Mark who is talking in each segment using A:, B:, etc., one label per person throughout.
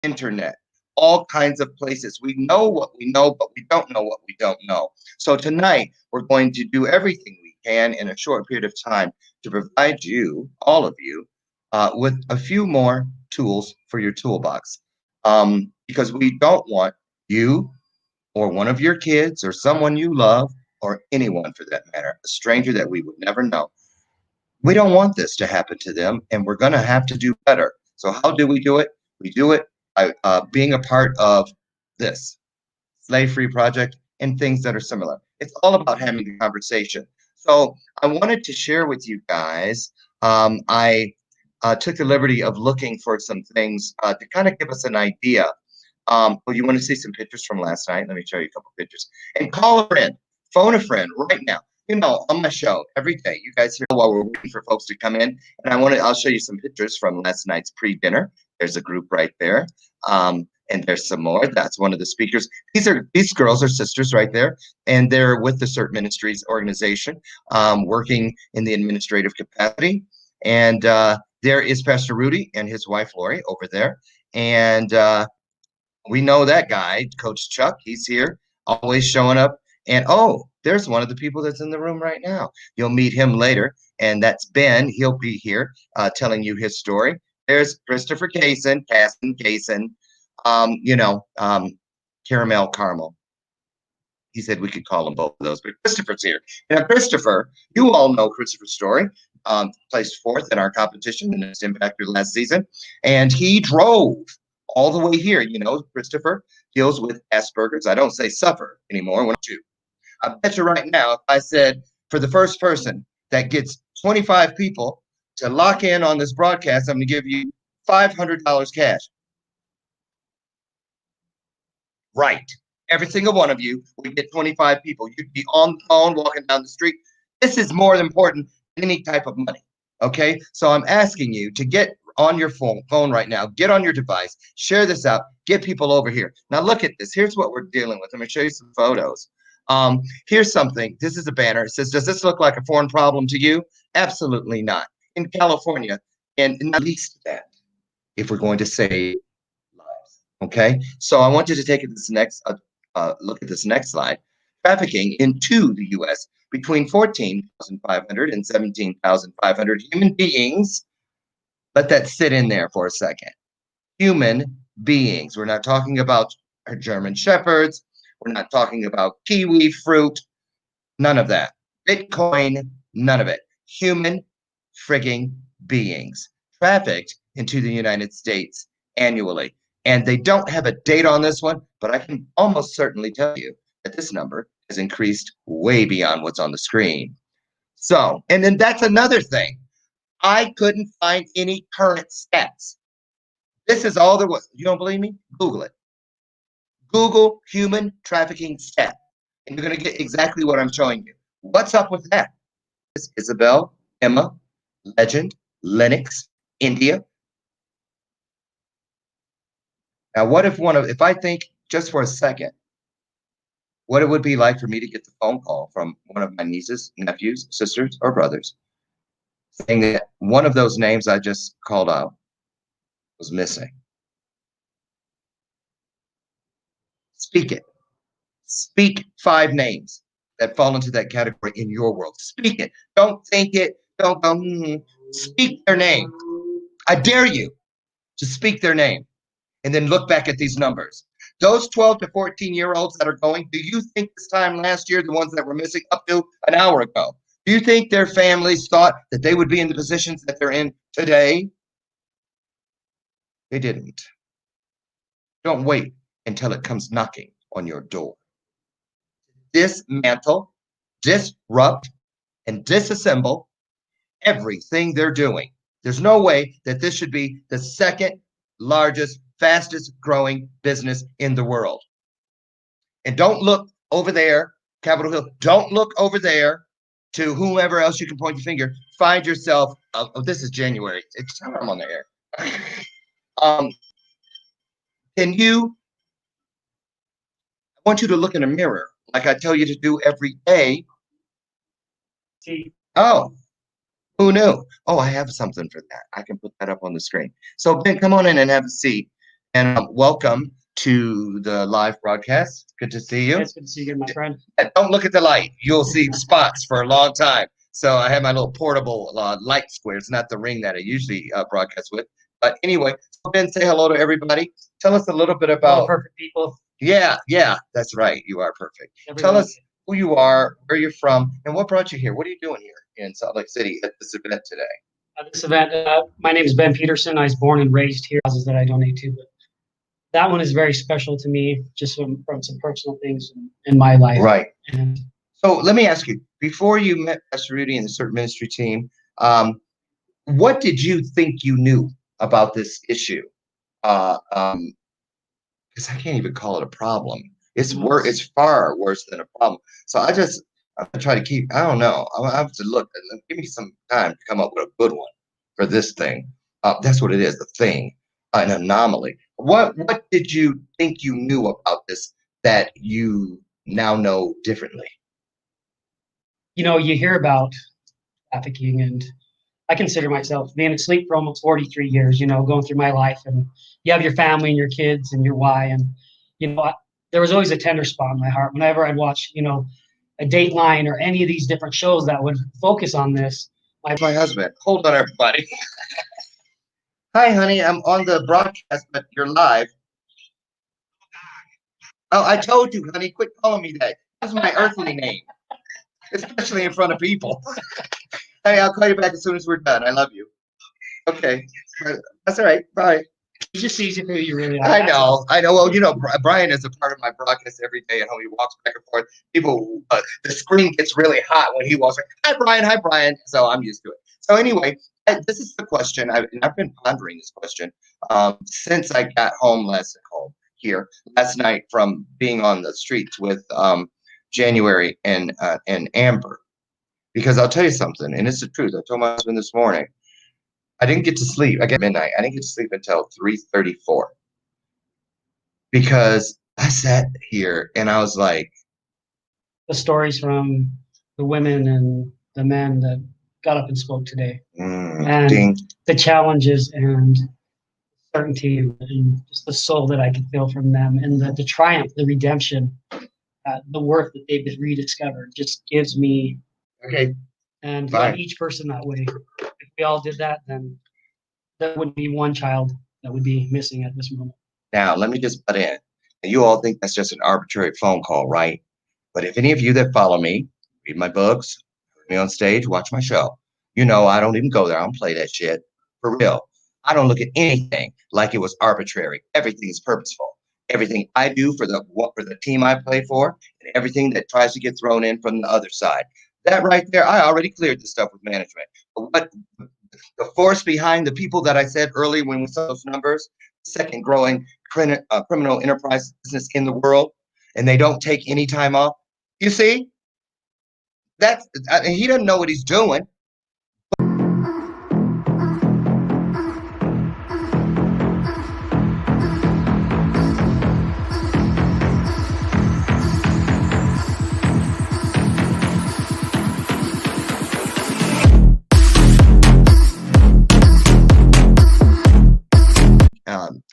A: internet, all kinds of places. We know what we know, but we don't know what we don't know. So tonight, we're going to do everything we can in a short period of time to provide you, all of you, with a few more tools for your toolbox. Because we don't want you or one of your kids or someone you love or anyone for that matter, a stranger that we would never know. We don't want this to happen to them, and we're going to have to do better. So, how do we do it? We do it by being a part of this Slave Free Project and things that are similar. It's all about having the conversation. So, I wanted to share with you guys. I took the liberty of looking for some things to kind of give us an idea. Well, you want to see some pictures from last night? Let me show you a couple pictures. And call a friend, phone a friend right now. You know, on my show every day, you guys hear while we're waiting for folks to come in. And I'll show you some pictures from last night's pre-dinner. There's a group right there. And there's some more. That's one of the speakers. These girls are sisters right there, and they're with the CERT Ministries organization, working in the administrative capacity. And there is Pastor Rudy and his wife Lori over there. And we know that guy, Coach Chuck. He's here, always showing up. And oh, there's one of the people that's in the room right now. You'll meet him later, and that's Ben. He'll be here telling you his story. There's Christopher Kaysen, Caramel Caramel. He said we could call them both of those, but Christopher's here. Now, Christopher, you all know Christopher's story. Placed fourth in our competition in this Impactor last season, and he drove all the way here. You know, Christopher deals with Asperger's. I don't say suffer anymore. When I bet you right now, if I said for the first person that gets 25 people to lock in on this broadcast, I'm going to give you $500 cash. Right. Every single one of you would get 25 people. You'd be on the phone, walking down the street. This is more important than any type of money. Okay. So I'm asking you to get on your phone right now, get on your device, share this out, get people over here. Now look at this. Here's what we're dealing with. I'm going to show you some photos. Here's something. This is a banner. It says, does this look like a foreign problem to you? Absolutely not. In California, and not least that, if we're going to save lives. Okay. So I want you to take this next look at this next slide. Trafficking into the U.S. between 14,500 and 17,500 human beings. Let that sit in there for a second. Human beings. We're not talking about German shepherds. We're not talking about kiwi fruit. None of that. Bitcoin, none of it. Human frigging beings trafficked into the United States annually. And they don't have a date on this one, but I can almost certainly tell you that this number has increased way beyond what's on the screen. So, and then that's another thing. I couldn't find any current stats. This is all there was. You don't believe me? Google it. Google human trafficking stat, and you're going to get exactly what I'm showing you. What's up with that? Isabel, Emma, Legend, Lennox, India. Now, what if I think just for a second, what it would be like for me to get the phone call from one of my nieces, nephews, sisters, or brothers saying that one of those names I just called out was missing. Speak it. Speak 5 names that fall into that category in your world. Speak it. Don't think it. Don't speak their name. I dare you to speak their name and then look back at these numbers. Those 12 to 14-year-olds that are going, do you think this time last year, the ones that were missing up to an hour ago, do you think their families thought that they would be in the positions that they're in today? They didn't. Don't wait until it comes knocking on your door. Dismantle, disrupt, and disassemble everything they're doing. There's no way that this should be the second largest, fastest growing business in the world. And don't look over there, Capitol Hill. Don't look over there to whomever else you can point your finger. Find yourself. Oh, this is January. It's time I'm on the air. Can you? I want you to look in a mirror, like I tell you to do every day. Oh, who knew? Oh, I have something for that. I can put that up on the screen. So Ben, come on in and have a seat. and welcome to the live broadcast. Good to see you.
B: It's good to see you again, my friend.
A: Don't look at the light. You'll see spots for a long time. So I have my little portable light square. It's not the ring that I usually broadcast with. But anyway, so Ben, say hello to everybody. Tell us a little bit about.
B: All perfect people.
A: Yeah, that's right. You are perfect.
B: Everyone.
A: Tell us who you are, where you're from, and what brought you here. What are you doing here in Salt Lake City at this event today?
B: At this event, my name is Ben Peterson. I was born and raised here. Houses that I donate to, but that one is very special to me, just from some personal things in my life.
A: Right.
B: And
A: so let me ask you: before you met Pastor Rudy and the Certain Ministry team, what did you think you knew about this issue? Because I can't even call it a problem. It's It's far worse than a problem. So I'm gonna try to keep. I don't know. I have to look. Give me some time to come up with a good one for this thing. That's what it is. The thing, an anomaly. What did you think you knew about this that you now know differently?
B: You hear about trafficking, and I consider myself being asleep for almost 43 years. Going through my life, and you have your family and your kids and your why, and there was always a tender spot in my heart whenever I'd watch, a Dateline or any of these different shows that would focus on this.
A: My husband. Hold on, everybody. Hi, honey. I'm on the broadcast, but you're live. Oh, I told you, honey. Quit calling me that. That's my earthly name, especially in front of people. Hey, I'll call you back as soon as we're done. I love you. Okay. That's all right. Bye.
B: It just sees you who you really are.
A: I know. Well, Brian is a part of my broadcast every day at home. He walks back and forth. People, the screen gets really hot when he walks. Hi, Brian. Hi, Brian. So I'm used to it. So anyway, this is the question. I've been pondering this question since I got home last night from being on the streets with January and Amber. Because I'll tell you something, and it's the truth. I told my husband this morning. I didn't get to sleep. I get midnight. I didn't get to sleep until 3:34 because I sat here and I was like,
B: the stories from the women and the men that got up and spoke today, and the challenges and certainty and just the soul that I could feel from them, and the triumph, the redemption, the worth that they've been rediscovered just gives me.
A: Okay.
B: And each person that way. If we all did that, then there wouldn't be one child that would be missing at this moment.
A: Now, let me just butt in. You all think that's just an arbitrary phone call, right? But if any of you that follow me, read my books, heard me on stage, watch my show, I don't even go there. I don't play that shit. For real. I don't look at anything like it was arbitrary. Everything's purposeful. Everything I do for the team I play for, and everything that tries to get thrown in from the other side. That right there, I already cleared this stuff with management. But what the force behind the people that I said earlier when we saw those numbers, second growing criminal enterprise business in the world, and they don't take any time off. You see, he doesn't know what he's doing.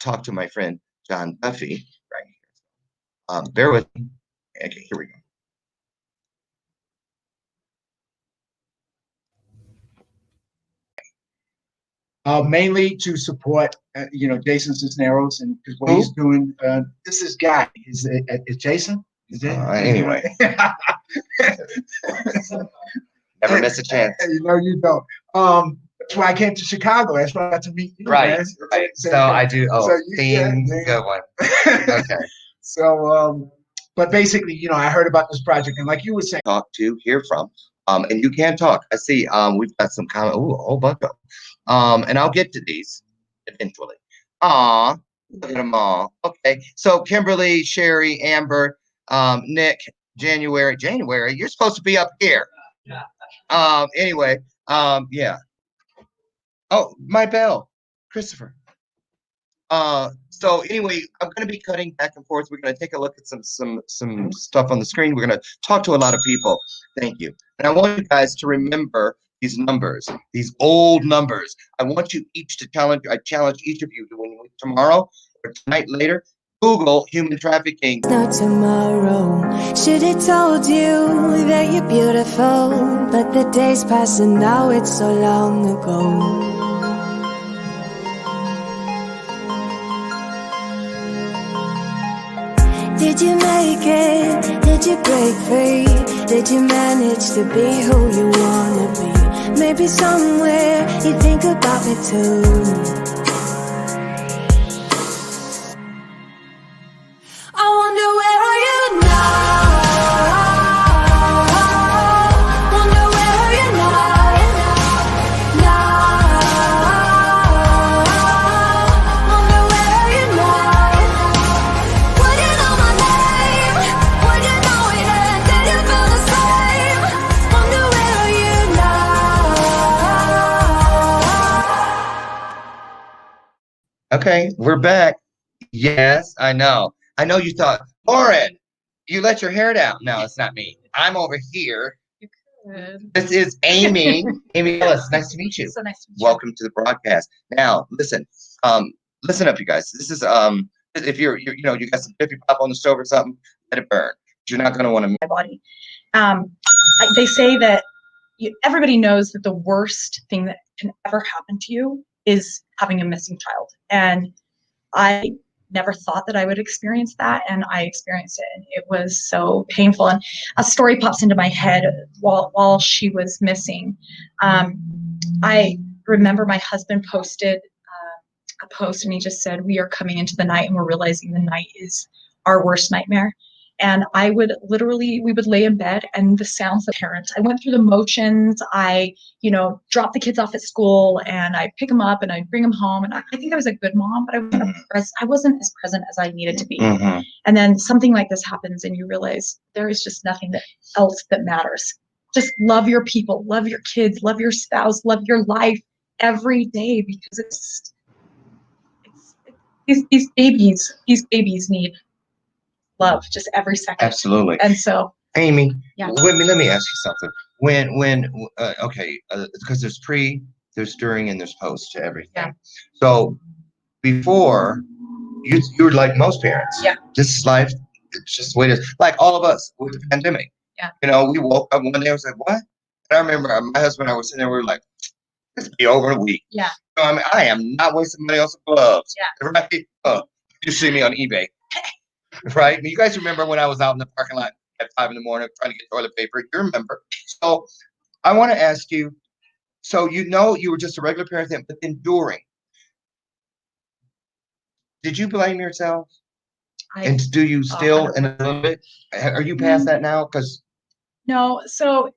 A: Talk to my friend John Duffy right here. Bear with me. Okay, here we
C: go. Mainly to support, Jason Cisneros and what he's doing. This is Guy. Is Jason? Is it?
A: Anyway. Never miss a chance.
C: You don't. That's why I came to Chicago. That's why I got to meet you.
A: Right.
C: Man.
A: Right. So I do. Good one. Okay.
C: So, but basically, I heard about this project, and like you were saying,
A: hear from, and you can talk. I see. We've got some comment. Ooh, a whole bunch of. And I'll get to these eventually. Look at them all. Okay. So Kimberly, Sherry, Amber, Nick, January. You're supposed to be up here. Anyway. Yeah. Oh, my bell, Christopher. So anyway, I'm going to be cutting back and forth. We're going to take a look at some stuff on the screen. We're going to talk to a lot of people. Thank you. And I want you guys to remember these numbers, these old numbers. I want you each to challenge. I challenge each of you to, when tomorrow for tonight later. Google human trafficking.
D: No tomorrow. Should have told you that you're beautiful, but the days pass and now it's so long ago. Did you make it? Did you break free? Did you manage to be who you wanna be? Maybe somewhere you think about me too. I wonder where are you now? Wonder where are you now? Wonder where are you now? Would you know my name? Would you know it? Did you feel the same? Wonder where are you now?
A: Okay, we're back. Yes, I know. I know you thought, Lauren, you let your hair down. No, it's not me. I'm over here.
E: You could.
A: This is Amy. Amy Ellis. Nice to meet you.
E: So nice to meet you.
A: Welcome to the broadcast. Now, listen up, you guys. This is if you got some Jiffy Pop on the stove or something, let it burn. You're not gonna want to.
E: My body. They say that everybody knows that the worst thing that can ever happen to you is having a missing child. And I never thought that I would experience that, and I experienced it, and it was so painful. And a story pops into my head while she was missing. I remember my husband posted a post, and he just said, "We are coming into the night, and we're realizing the night is our worst nightmare." And we would lay in bed, and the sounds of parents. I went through the motions. I, dropped the kids off at school, and I'd pick them up, and I'd bring them home. And I think I was a good mom, but I wasn't as present as I needed to be.
A: Mm-hmm.
E: And then something like this happens, and you realize there is just nothing else that matters. Just love your people, love your kids, love your spouse, love your life every day, because these babies need love just every second.
A: Absolutely.
E: And so,
A: Amy,
E: yeah.
A: let me ask you something. Because there's during, and there's post to everything.
E: Yeah.
A: So before, you were like most parents.
E: Yeah.
A: This is life. It's just the way it is. Like all of us with the pandemic.
E: Yeah.
A: We woke up one day. I was like, what? And I remember my husband and I were sitting there. We were like, this will be over in a week.
E: Yeah.
A: I am not wasting money on some gloves.
E: Yeah.
A: Right? Oh, you see me on eBay. Right? You guys remember when I was out in the parking lot at 5 in the morning trying to get toilet paper? You remember. So I want to ask you, so you were just a regular parent then, but then did you blame yourself? And do you still in a little bit? Are you past that now? Because
E: no, so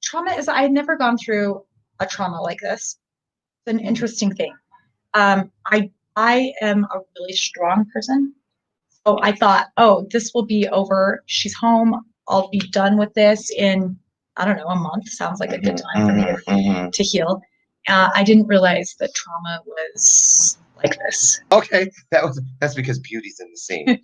E: trauma is, I had never gone through a trauma like this. It's an interesting thing. I am a really strong person. So I thought, oh, this will be over. She's home. I'll be done with this in, I don't know, a month. Sounds like a good time for me to heal. I didn't realize that trauma was like this.
A: Okay, that's because beauty's in the scene.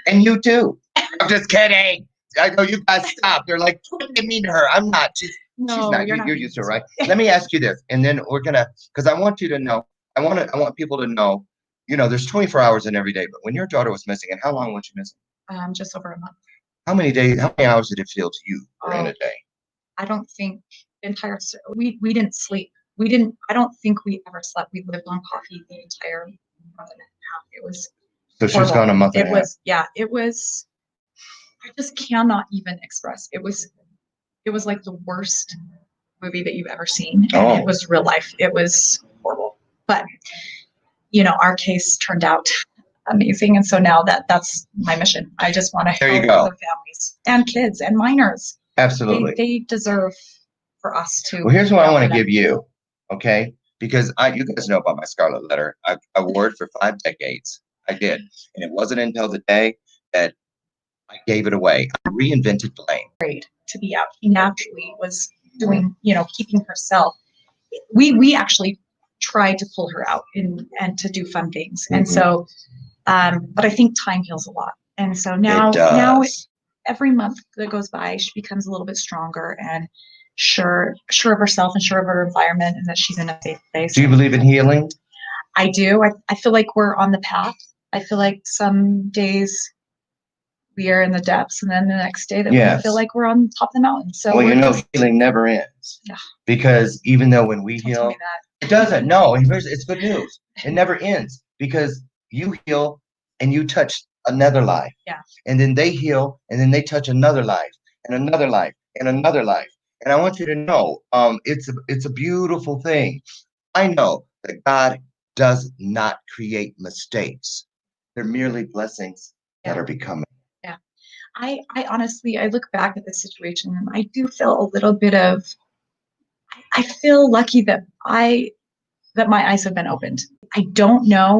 A: And you too. I'm just kidding. I know you guys stop. They're like, what do you mean to her? I'm not. She's not. You're used to her, right? Let me ask you this, and then we're gonna, because I want you to know. I want people to know. There's 24 hours in every day, but when your daughter was missing, and how long was she missing?
E: Just over a month.
A: How many hours did it feel to you in a day?
E: I don't think we didn't sleep. I don't think we ever slept. We lived on coffee the entire month and a half. It was
A: So she's gone a month and a half.
E: It was, I just cannot even express. It was like the worst movie that you've ever seen. And it was real life. It was horrible. But our case turned out amazing, and so now that's my mission. I just want to help other families and kids and minors.
A: Absolutely,
E: they deserve for us to.
A: Well, here's what I want to give you, okay? Because you guys know about my Scarlet Letter. I wore it for 5 decades. I did, and it wasn't until the day that I gave it away. I reinvented blame.
E: Great to be out. He naturally was doing, keeping herself. We actually tried to pull her out and to do fun things. And so, but I think time heals a lot. And so now every month that goes by, she becomes a little bit stronger and sure of herself and sure of her environment, and that she's in a safe place.
A: Do you believe in healing?
E: I do. I feel like we're on the path. I feel like some days we are in the depths, and then the next day that we
A: Yes.
E: feel like we're on top of the mountain. So
A: Well,
E: we're
A: you know,
E: just-
A: healing never ends.
E: Yeah.
A: Because even though when we
E: don't tell
A: heal,
E: me that.
A: it doesn't. No, it's good news. It never ends because you heal and you touch another life.
E: Yeah.
A: And then they heal and then they touch another life and another life and another life. And I want you to know, it's a beautiful thing. I know that God does not create mistakes. They're merely blessings that
E: Yeah.
A: are becoming.
E: I honestly, I look back at this situation and I do feel a little bit of, I feel lucky that my eyes have been opened. I don't know